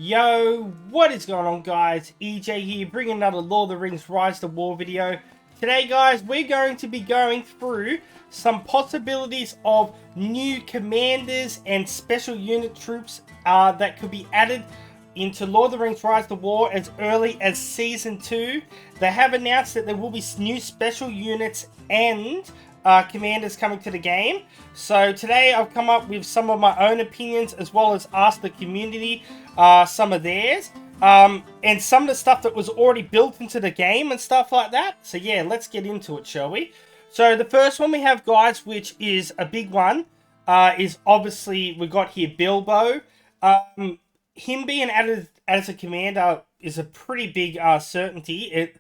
Yo, what is going on, guys? EJ here, bringing another Lord of the Rings Rise to War video. Today, guys, we're going to be going through some possibilities of new commanders and special unit troops that could be added into Lord of the Rings Rise to War as early as Season 2. They have announced that there will be new special units and commanders coming to the game. So today I've come up with some of my own opinions as well as asked the community some of theirs. And some of the stuff that was already built into the game and stuff like that. So yeah, let's get into it, shall we? So the first one we have, guys, which is a big one, is obviously we got here Bilbo. Him being added as a commander is a pretty big certainty.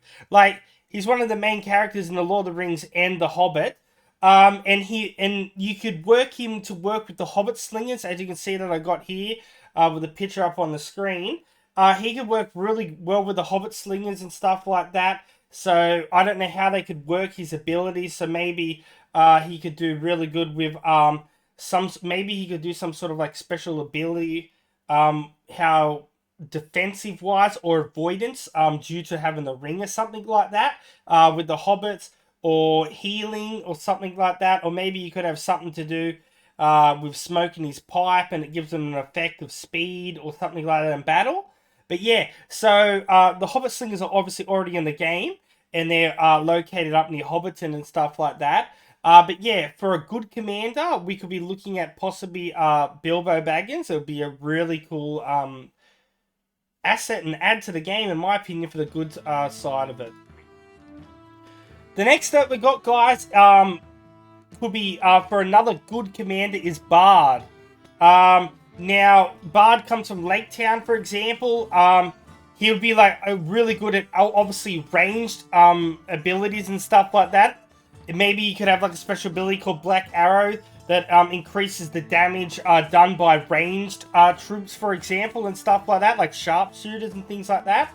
He's one of the main characters in the Lord of the Rings and the Hobbit. And you could work him to work with the Hobbit slingers, as you can see that I got here with the picture up on the screen. He could work really well with the Hobbit slingers and stuff like that. So I don't know how they could work his abilities. So maybe he could do really good with maybe he could do some sort of like special ability, how defensive wise or avoidance due to having the ring or something like that with the hobbits, or healing or something like that. Or maybe you could have something to do with smoking his pipe and it gives him an effect of speed or something like that in battle. But yeah, so the Hobbit slingers are obviously already in the game, and they're located up near Hobbiton and stuff like that. But yeah, for a good commander, we could be looking at possibly Bilbo Baggins. It would be a really cool asset and add to the game, in my opinion, for the good side of it. The next that we got, guys, could be for another good commander is Bard. Now, Bard comes from Lake Town, for example. He would be like really good at obviously ranged abilities and stuff like that. Maybe you could have like a special ability called Black Arrow that increases the damage done by ranged troops, for example, and stuff like that, like sharpshooters and things like that.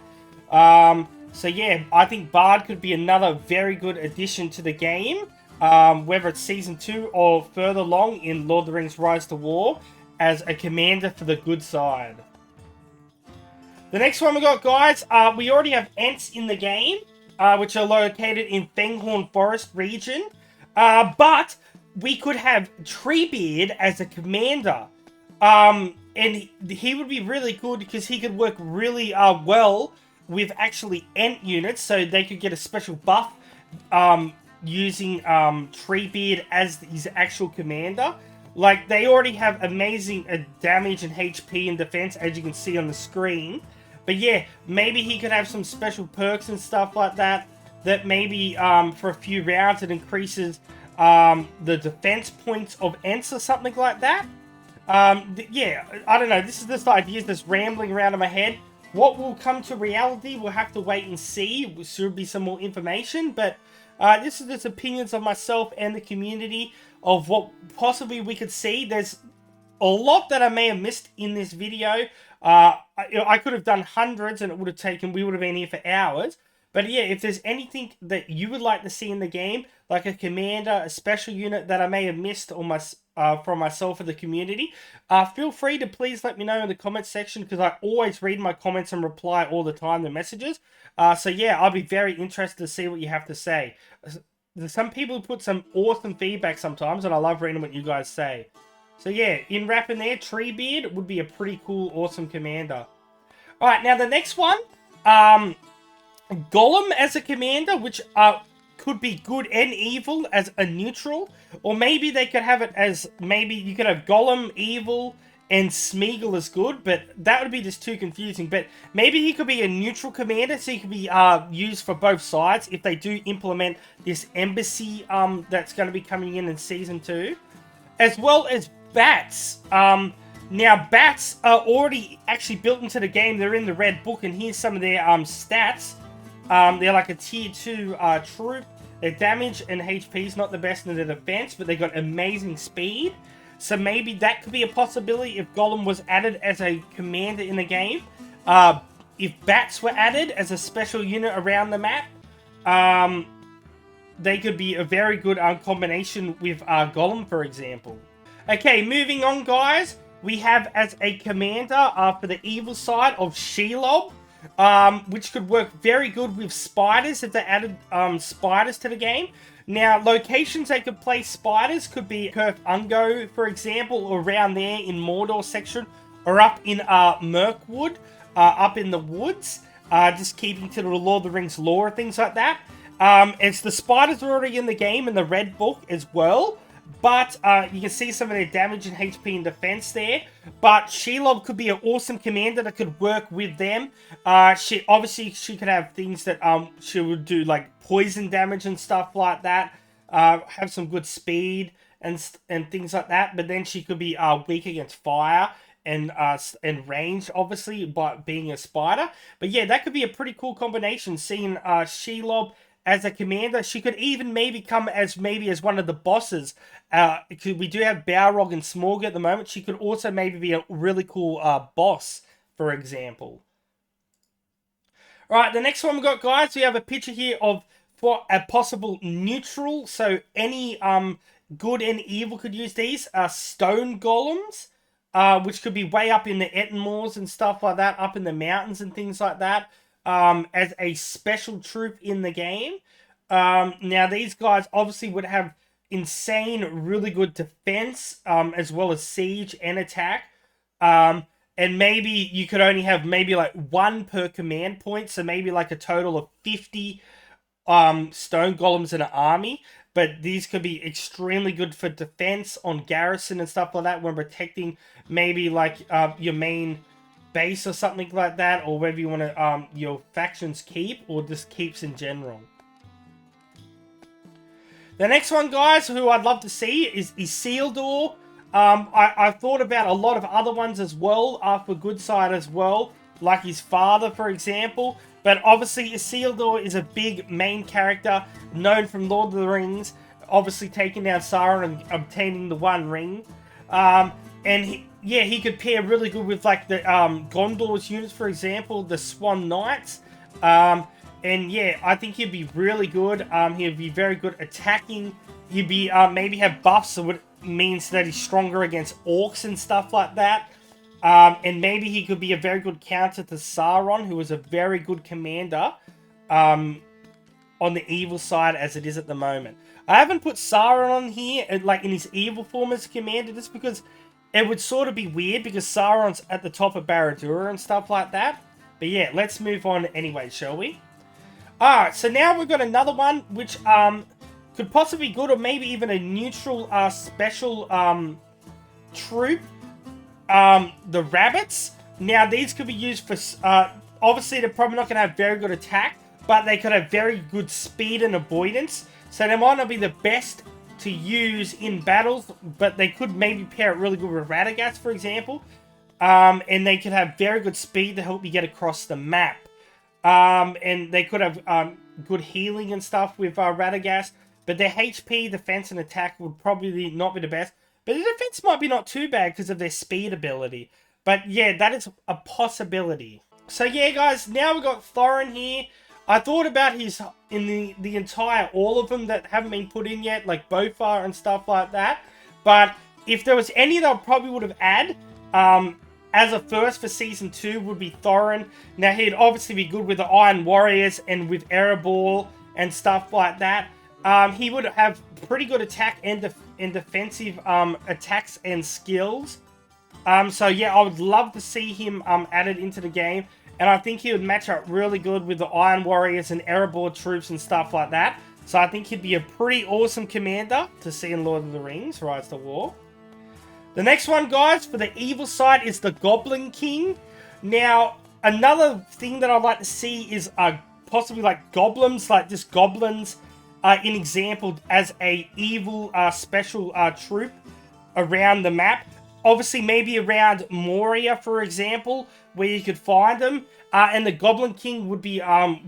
So yeah, I think Bard could be another very good addition to the game, whether it's Season 2 or further along in Lord of the Rings Rise to War, as a commander for the good side. The next one we got, guys, we already have Ents in the game, which are located in Fenghorn Forest region. But we could have Treebeard as a commander. And he would be really good because he could work really well with actually Ent units, so they could get a special buff using Treebeard as his actual commander. Like, they already have amazing damage and HP and defense, as you can see on the screen. But yeah, maybe he could have some special perks and stuff like that, that maybe for a few rounds it increases the defense points of Ents or something like that. Yeah, I don't know. This is just ideas that's rambling around in my head. What will come to reality, we'll have to wait and see. There should be some more information, but this is just opinions of myself and the community of what possibly we could see. There's a lot that I may have missed in this video. I could have done hundreds and it would have taken, we would have been here for hours. But yeah, if there's anything that you would like to see in the game, like a commander, a special unit that I may have missed or from myself or the community, feel free to please let me know in the comments section, because I always read my comments and reply all the time to messages. So yeah, I'll be very interested to see what you have to say. There's some people who put some awesome feedback sometimes, and I love reading what you guys say. So yeah, in wrapping there, Treebeard would be a pretty cool, awesome commander. Alright, now the next one, Gollum as a commander, which could be good and evil as a neutral. Or maybe they could have it as, maybe you could have Gollum evil and Smeagol as good, but that would be just too confusing. But maybe he could be a neutral commander, so he could be used for both sides if they do implement this embassy that's going to be coming in Season 2. As well as Bats. Now, Bats are already actually built into the game. They're in the Red Book, and here's some of their stats. They're like a tier 2 troop. Their damage and HP is not the best in their defense, but they got amazing speed. So maybe that could be a possibility if Gollum was added as a commander in the game. If Bats were added as a special unit around the map, they could be a very good combination with Gollum, for example. Okay, moving on, guys. we have as a commander for the evil side of SHELOB, which could work very good with spiders if they added spiders to the game. Now, locations they could place spiders could be Kurth Ungo, for example, or around there in Mordor section, or up in Mirkwood, up in the woods, just keeping to the Lord of the Rings lore, things like that. It's the spiders are already in the game in the red book as well, but you can see some of their damage and HP and defense there. But SHELOB could be an awesome commander that could work with them. She could have things that she would do like poison damage and stuff like that. Have some good speed and things like that. But then she could be weak against fire and range, obviously, by being a spider. But yeah, that could be a pretty cool combination, seeing SHELOB as a commander. She could even maybe come as one of the bosses. We do have Balrog and Smorg at the moment. She could also maybe be a really cool boss, for example. Alright, the next one we got, guys, we have a picture here of for a possible neutral. So any good and evil could use these. Stone golems, which could be way up in the Ettenmoors and stuff like that, up in the mountains and things like that. As a special troop in the game. Now, these guys obviously would have insane, really good defense, as well as siege and attack. And maybe you could only have maybe like one per command point, so maybe like a total of 50 stone golems in an army. But these could be extremely good for defense on garrison and stuff like that when protecting maybe like your main base or something like that, or whether you want to your factions keep or just keeps in general. The next one, guys, who I'd love to see is ISILDUR. I've thought about a lot of other ones as well for good side as well, like his father, for example. But obviously ISILDUR is a big main character known from Lord of the Rings, obviously taking down Sauron and obtaining the One Ring. And he could pair really good with like the Gondor's units, for example, the Swan Knights. And yeah, I think he'd be really good. He'd be very good attacking. He'd be maybe have buffs, so it means that he's stronger against orcs and stuff like that. And maybe he could be a very good counter to Sauron, who is a very good commander on the evil side as it is at the moment. I haven't put Sauron on here, like in his evil form as commander, just because it would sort of be weird because Sauron's at the top of Barad-dûr and stuff like that. But yeah, let's move on anyway, shall we? Alright, so now we've got another one which could possibly be good, or maybe even a neutral special troop. The rabbits. Now these could be used for obviously they're probably not going to have very good attack, but they could have very good speed and avoidance. So they might not be the best to use in battles, but they could maybe pair it really good with Radagast, for example. And they could have very good speed to help you get across the map. And they could have good healing and stuff with Radagast, but their HP, defense, and attack would probably not be the best. But the defense might be not too bad because of their speed ability. But yeah, that is a possibility. So yeah, guys, now we've got Thorin here. I thought about his, in the entire, all of them that haven't been put in yet, like Bofar and stuff like that. But if there was any that I probably would have added, as a first for Season 2 would be Thorin. Now, he'd obviously be good with the Iron Warriors and with Erebor and stuff like that. He would have pretty good attack and defensive attacks and skills. So yeah, I would love to see him added into the game. And I think he would match up really good with the Iron Warriors and Erebor troops and stuff like that. So I think he'd be a pretty awesome commander to see in Lord of the Rings, Rise to War. The next one, guys, for the evil side is the Goblin King. Now, another thing that I'd like to see is possibly like goblins, like just goblins in example as a evil special troop around the map. Obviously, maybe around Moria, for example, where you could find them. And the Goblin King would be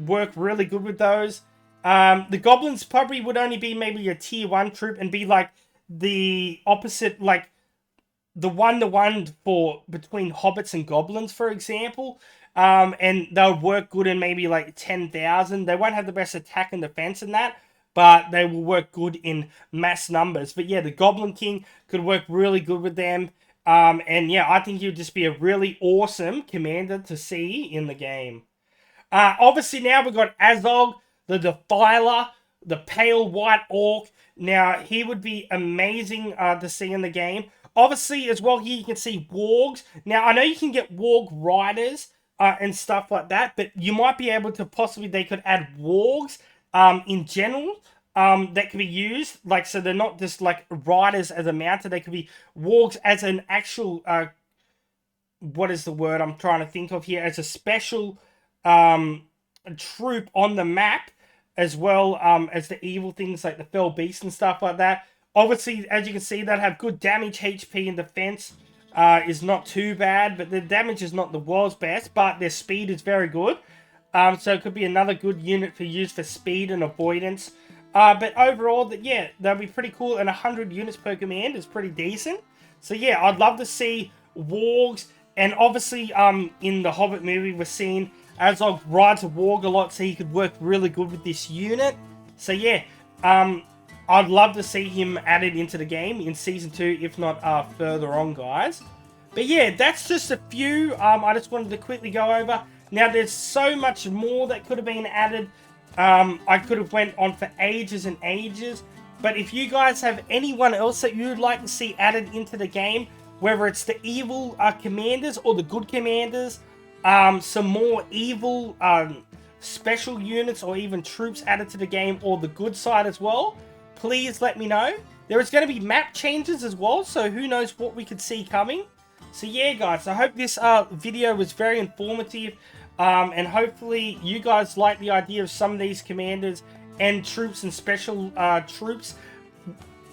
work really good with those. The Goblins probably would only be maybe a tier 1 troop and be like the opposite, like the one-to-one for between Hobbits and Goblins, for example. And they'll work good in maybe like 10,000. They won't have the best attack and defense in that, but they will work good in mass numbers. But yeah, the Goblin King could work really good with them. And yeah, I think he would just be a really awesome commander to see in the game. Obviously now we've got Azog, the Defiler, the Pale White Orc. Now, he would be amazing to see in the game. Obviously, as well, here you can see Wargs. Now, I know you can get Warg Riders and stuff like that, but you might be able to possibly, they could add Wargs in general that could be used. Like, so they're not just like Riders as a mounted. They could be Wargs as an actual, what is the word I'm trying to think of here? As a special troop on the map, as well as the evil things like the Fell Beast and stuff like that. Obviously, as you can see, they have good damage, HP, and defense is not too bad, but the damage is not the world's best, but their speed is very good. So it could be another good unit for use for speed and avoidance. But overall, yeah, they'll be pretty cool, and 100 units per command is pretty decent. So yeah, I'd love to see Wargs, and obviously in the Hobbit movie, we're seeing Azog rides a Warg a lot, so he could work really good with this unit. So yeah, I'd love to see him added into the game in Season 2, if not further on, guys. But yeah, that's just a few I just wanted to quickly go over. Now, there's so much more that could have been added. I could have went on for ages and ages. But if you guys have anyone else that you'd like to see added into the game, whether it's the evil commanders or the good commanders, some more evil special units or even troops added to the game, or the good side as well, please let me know. There is going to be map changes as well, so who knows what we could see coming. So yeah, guys, I hope this video was very informative, and hopefully you guys like the idea of some of these commanders and troops and special troops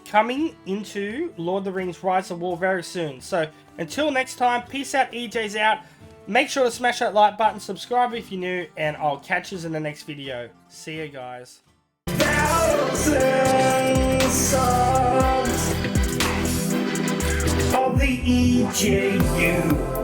coming into Lord of the Rings Rise of War very soon. So until next time, peace out, EJ's out. Make sure to smash that like button, subscribe if you're new, and I'll catch you in the next video. See you guys. Thousands of the EJU.